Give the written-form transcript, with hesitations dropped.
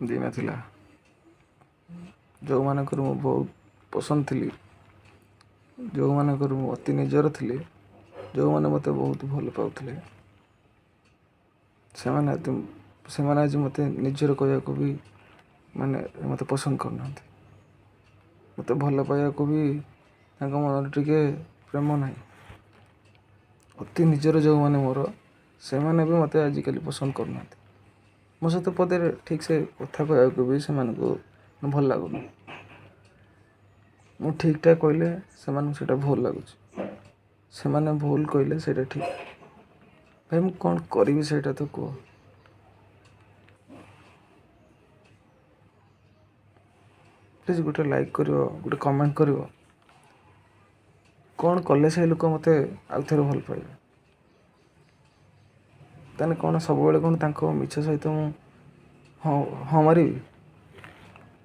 ଦେଇନଥିଲା, ଯେଉଁମାନଙ୍କର ମୁଁ ବହୁତ ପସନ୍ଦ ଥିଲି, ଯେଉଁମାନଙ୍କର ମୁଁ ଅତି ନିଜର ଥିଲି, ଯେଉଁମାନେ ମୋତେ ବହୁତ ଭଲ ପାଉଥିଲେ, ସେମାନେ ଆଜି ମୋତେ ନିଜର କହିବାକୁ ବି ମୋତେ ପସନ୍ଦ କରୁନାହାନ୍ତି। ମୋତେ ଭଲ ପାଇବାକୁ ବି ତାଙ୍କ ମନରେ ଟିକେ ପ୍ରେମ ନାହିଁ। ଅତି ନିଜର ଯେଉଁମାନେ ମୋର, ସେମାନେ ବି ମୋତେ ଆଜିକାଲି ପସନ୍ଦ କରୁନାହାନ୍ତି। ମୋ ସହିତ ପଦେ ଠିକ୍ସେ କଥା କହିବାକୁ ବି ସେମାନଙ୍କୁ ଭଲ ଲାଗୁନି। ମୁଁ ଠିକ୍ଟା କହିଲେ ସେମାନଙ୍କୁ ସେଇଟା ଭୁଲ ଲାଗୁଛି, ସେମାନେ ଭୁଲ କହିଲେ ସେଇଟା ଠିକ୍। ଭାଇ ମୁଁ କ'ଣ କରିବି ସେଇଟା ତ କୁହ। ପ୍ଲିଜ୍ ଗୋଟେ ଲାଇକ୍ କରିବ, ଗୋଟେ କମେଣ୍ଟ କରିବ। କ'ଣ କଲେ ସେ ଲୋକ ମୋତେ ଆଉ ଥରେ ଭଲ ପାଇବେ? ତାହେଲେ କ'ଣ ସବୁବେଳେ କ'ଣ ତାଙ୍କ ମିଛ ସହିତ ମୁଁ ହଁ ମାରିବି?